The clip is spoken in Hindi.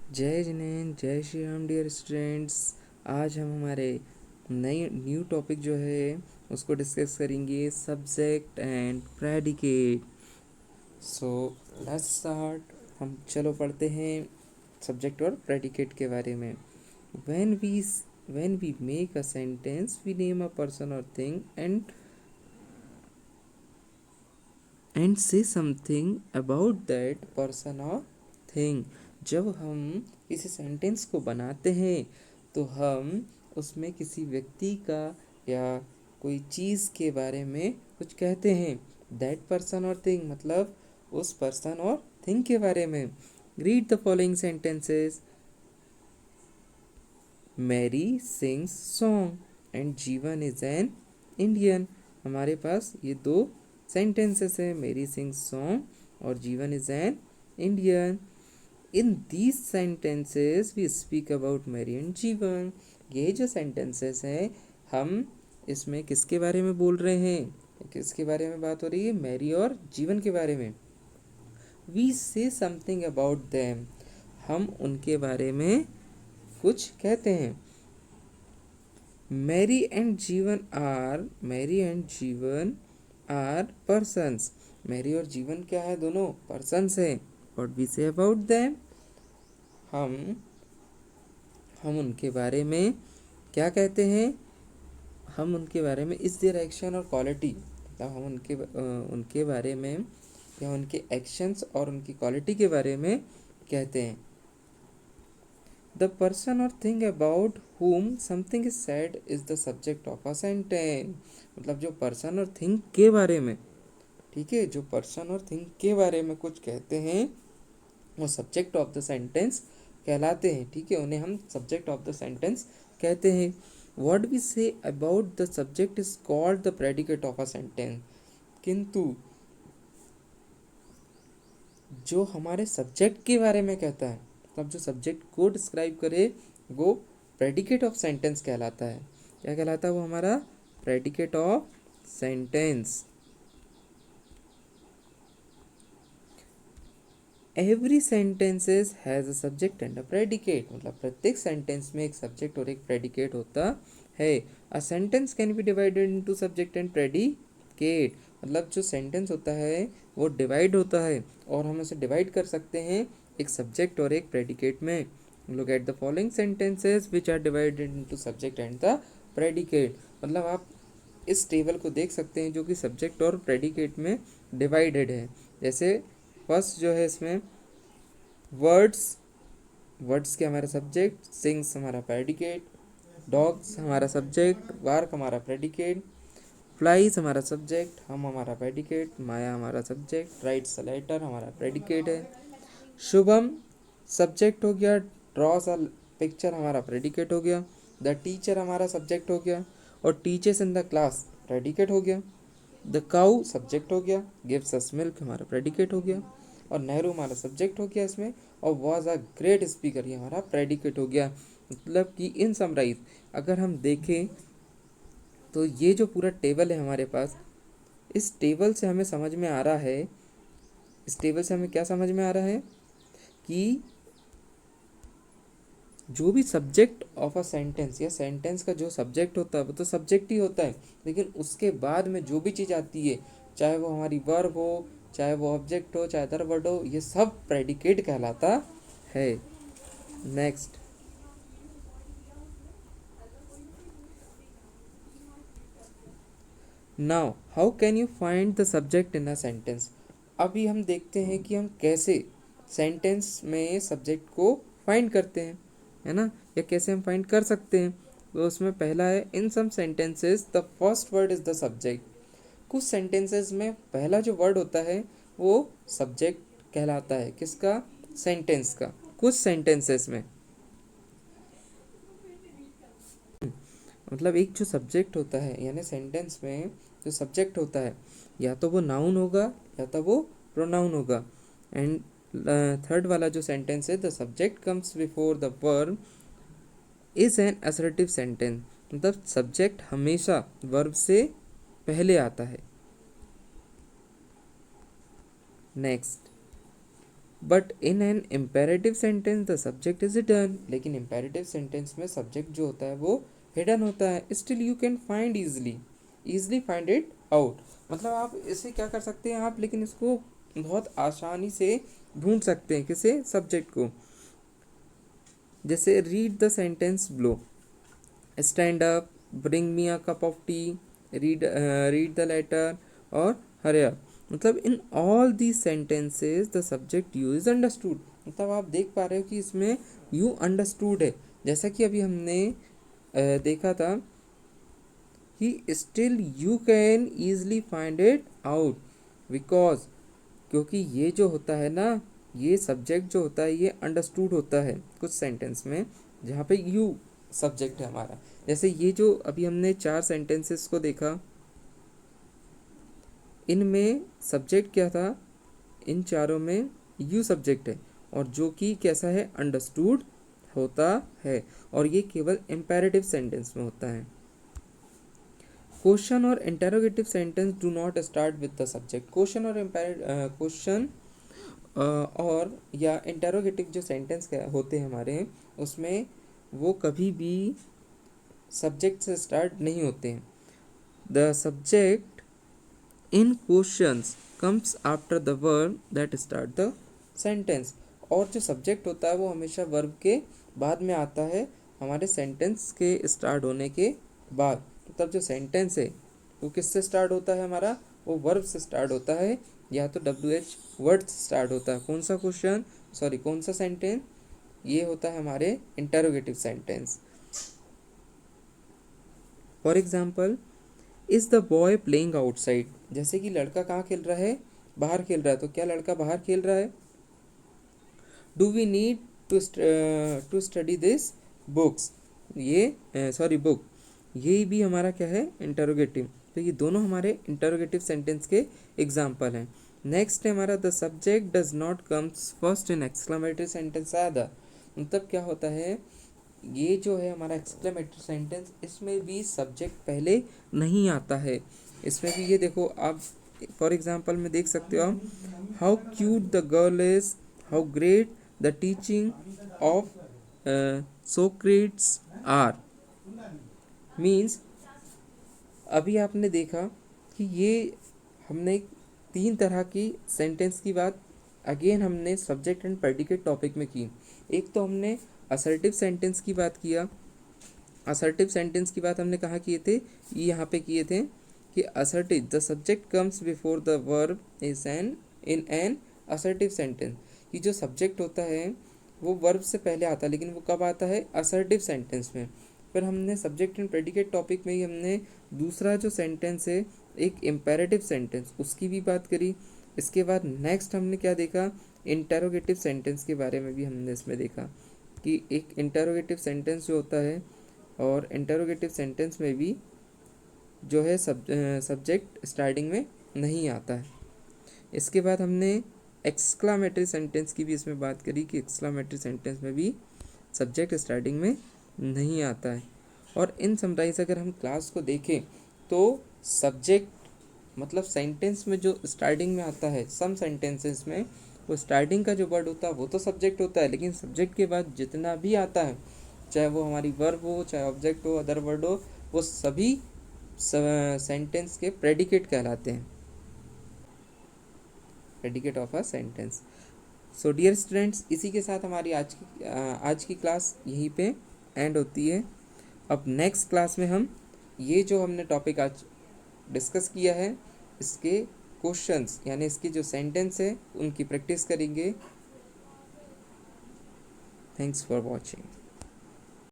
जय जिनेंद्र, जय श्री राम डियर स्टूडेंट्स। आज हम हमारे नई न्यू टॉपिक जो है उसको डिस्कस करेंगे, subject and predicate. So let's start. हम चलो पढ़ते हैं सब्जेक्ट और प्रेडिकेट के बारे में। When we when we make a sentence we name a person और thing and say something about that person और थिंग। जब हम किसी सेंटेंस को बनाते हैं तो हम उसमें किसी व्यक्ति का या कोई चीज़ के बारे में कुछ कहते हैं। दैट पर्सन और थिंग मतलब उस पर्सन और थिंग के बारे में। Read the following sentences. Mary sings song and Jeevan is an Indian. हमारे पास ये दो सेंटेंसेस है, मैरी सिंग्स सॉन्ग और Jeevan is an Indian. In these sentences we speak about Mary and Jeevan. ये जो सेंटेंसेस हैं, हम इसमें किसके बारे में बोल रहे हैं, किसके बारे में बात हो रही है? मैरी और जीवन के बारे में। वी से समथिंग अबाउट देम, हम उनके बारे में कुछ कहते हैं। Mary and Jeevan are persons. Mary और जीवन क्या है? दोनों पर्सन्स हैं। What we say about them, हम उनके बारे में क्या कहते हैं? हम उनके बारे में इस डायरेक्शन और क्वालिटी, मतलब हम उनके बारे में या उनके एक्शंस और उनकी क्वालिटी के बारे में कहते हैं। द पर्सन और thing about whom something is said is the subject of a sentence. मतलब जो पर्सन और थिंग के बारे में, ठीक है, जो पर्सन और थिंग के बारे में कुछ कहते हैं वो सब्जेक्ट ऑफ द सेंटेंस कहलाते हैं। ठीक है, उन्हें हम सब्जेक्ट ऑफ द सेंटेंस कहते हैं। What we say about the subject is called the predicate of a sentence. किंतु जो हमारे सब्जेक्ट के बारे में कहता है, मतलब जो सब्जेक्ट को डिस्क्राइब करे, वो प्रेडिकेट ऑफ सेंटेंस कहलाता है। क्या कहलाता है वो हमारा? Predicate of sentence. Every sentences has a subject and a predicate. मतलब प्रत्येक सेंटेंस में एक सब्जेक्ट और एक प्रेडिकेट होता है। A sentence can be divided into subject and predicate. मतलब जो सेंटेंस होता है वो डिवाइड होता है और हम उसे डिवाइड कर सकते हैं एक सब्जेक्ट और एक प्रेडिकेट में। Look at the following sentences which are divided into subject and the predicate. मतलब आप इस टेबल को देख सकते हैं जो कि सब्जेक्ट और प्रेडिकेट में डिवाइडेड है। जैसे फर्स्ट जो है इसमें वर्ड्स, वर्ड्स के हमारा सब्जेक्ट, सिंग्स हमारा प्रेडिकेट, डॉग्स हमारा सब्जेक्ट, वार्क हमारा प्रेडिकेट, फ्लाइज हमारा सब्जेक्ट, हम हमारा प्रेडिकेट, माया हमारा सब्जेक्ट, राइट्स अ लेटर हमारा प्रेडिकेट है, शुभम सब्जेक्ट हो गया, ड्रॉस अ पिक्चर हमारा प्रेडिकेट हो गया, द टीचर हमारा सब्जेक्ट हो गया और teachers in the class predicate हो गया, द काउ सब्जेक्ट हो गया, गिव्स अस मिल्क हमारा प्रेडिकेट हो गया और नेहरू हमारा सब्जेक्ट हो गया इसमें, और वॉज अ ग्रेट स्पीकर ये हमारा प्रेडिकेट हो गया। मतलब कि इन समराइज अगर हम देखें तो ये जो पूरा टेबल है हमारे पास, इस टेबल से हमें समझ में आ रहा है, इस टेबल से हमें क्या समझ में आ रहा है कि जो भी सब्जेक्ट ऑफ अ सेंटेंस या सेंटेंस का जो सब्जेक्ट होता है वो तो सब्जेक्ट ही होता है, लेकिन उसके बाद में जो भी चीज़ आती है, चाहे वो हमारी वर्ब हो, चाहे वो ऑब्जेक्ट हो, चाहे अदर वर्ड हो, ये सब प्रेडिकेट कहलाता है। Next, now how can you find the subject in a sentence. अभी हम देखते हैं कि हम कैसे सेंटेंस में सब्जेक्ट को फाइंड करते हैं, है ना, या कैसे हम फाइंड कर सकते हैं। तो उसमें पहला है, in some sentences the first word is the subject. कुछ सेंटेंसेस में पहला जो वर्ड होता है वो सब्जेक्ट कहलाता है। किसका? सेंटेंस का। कुछ सेंटेंसेस में मतलब एक जो सब्जेक्ट होता है, यानी सेंटेंस में जो सब्जेक्ट होता है या तो वो नाउन होगा या तो वो प्रोनाउन होगा। एंड थर्ड वाला जो सेंटेंस है, the subject comes before the verb is an assertive sentence. मतलब सब्जेक्ट हमेशा वर्ब से पहले आता है। Next, but in an imperative sentence the subject is hidden, लेकिन इम्पेरेटिव सेंटेंस में सब्जेक्ट जो होता है वो हिडन होता है। Still you can find easily find it out, मतलब आप इसे क्या कर सकते हैं आप, लेकिन इसको बहुत आसानी से ढूंढ सकते हैं, किसे, सब्जेक्ट को। जैसे read the sentence below, stand up, bring me a cup of tea, read the letter और हरे अप। मतलब in all the sentences the subject you is understood, मतलब आप देख पा रहे हो कि इसमें यू अंडरस्टूड है। जैसा कि अभी हमने देखा था कि still you can easily find it out, because क्योंकि ये जो होता है ना, ये सब्जेक्ट जो होता है ये अंडरस्टूड होता है कुछ सेंटेंस में, जहाँ पे यू सब्जेक्ट है हमारा। जैसे ये जो अभी हमने 4 सेंटेंसेस को देखा, इनमें सब्जेक्ट क्या था, इन चारों में यू सब्जेक्ट है, और जो कि कैसा है, अंडरस्टूड होता है, और ये केवल इम्पेरेटिव सेंटेंस में होता है। क्वेश्चन और interrogative sentence do not start with the subject. Question और या इंटेरोगेटिव जो सेंटेंस होते हैं हमारे, उसमें वो कभी भी सब्जेक्ट से स्टार्ट नहीं होते हैं। The subject in questions comes after the verb that start the sentence, और जो सब्जेक्ट होता है वो हमेशा वर्ब के बाद में आता है, हमारे सेंटेंस के स्टार्ट होने के बाद। मतलब जो सेंटेंस है वो किससे स्टार्ट होता है हमारा, वो वर्ब से स्टार्ट होता है, या तो WH वर्ड से स्टार्ट होता है। कौन सा क्वेश्चन, सॉरी कौन सा सेंटेंस, ये होता है हमारे interrogative sentence. For example, is the boy playing outside, जैसे कि लड़का कहाँ खेल रहा है, बाहर खेल रहा है, तो क्या लड़का बाहर खेल रहा है। Do we need to study this books, ये सॉरी बुक, ये भी हमारा क्या है, इंटरोगेटिव। तो ये दोनों हमारे इंटरोगेटिव सेंटेंस के एग्जाम्पल हैं। नेक्स्ट है हमारा, the subject does not comes first in exclamatory sentence आधा, मतलब क्या होता है, ये जो है हमारा एक्सक्लेमेटरी सेंटेंस, इसमें भी सब्जेक्ट पहले नहीं आता है। इसमें भी ये देखो आप, फॉर एग्जांपल में देख सकते हो आप, how cute the girl is, how great the teaching of Socrates are, means अभी आपने देखा कि ये हमने 3 तरह की सेंटेंस की बात अगेन हमने सब्जेक्ट एंड प्रेडिकेट टॉपिक में की। एक तो हमने असर्टिव सेंटेंस की बात किया, असर्टिव सेंटेंस की बात हमने कहाँ किए थे, ये यहाँ पे किए थे कि assertive, the subject comes before the verb is an in an assertive sentence, कि जो सब्जेक्ट होता है वो वर्ब से पहले आता है, लेकिन वो कब आता है, असर्टिव सेंटेंस में। फिर हमने सब्जेक्ट एंड प्रेडिकेट टॉपिक में ही हमने दूसरा जो सेंटेंस है, एक इम्पेरेटिव सेंटेंस, उसकी भी बात करी। इसके बाद नेक्स्ट हमने क्या देखा, इंटेरोगेटिव सेंटेंस के बारे में भी हमने इसमें देखा कि एक इंटेरोगेटिव सेंटेंस जो होता है, और इंटेरोगेटिव सेंटेंस में भी जो है सब्जेक्ट स्टार्टिंग में नहीं आता है। इसके बाद हमने एक्सक्लामेटरी सेंटेंस की भी इसमें बात करी कि एक्सक्लामेटरी सेंटेंस में भी सब्जेक्ट स्टार्टिंग में नहीं आता है। और इन समराइज अगर हम क्लास को देखें तो सब्जेक्ट मतलब सेंटेंस में जो स्टार्टिंग में आता है, सम सेंटेंसेस में वो स्टार्टिंग का जो वर्ड होता है वो तो सब्जेक्ट होता है, लेकिन सब्जेक्ट के बाद जितना भी आता है, चाहे वो हमारी वर्ब हो, चाहे ऑब्जेक्ट हो, अदर वर्ड हो, वो सभी सेंटेंस के प्रेडिकेट कहलाते हैं, predicate of a sentence. So dear students, इसी के साथ हमारी आज की क्लास यहीं पे एंड होती है। अब नेक्स्ट क्लास में हम ये जो हमने टॉपिक आज डिस्कस किया है, इसके क्वेश्चंस यानी इसकी जो सेंटेंस है उनकी प्रैक्टिस करेंगे। Thanks for watching.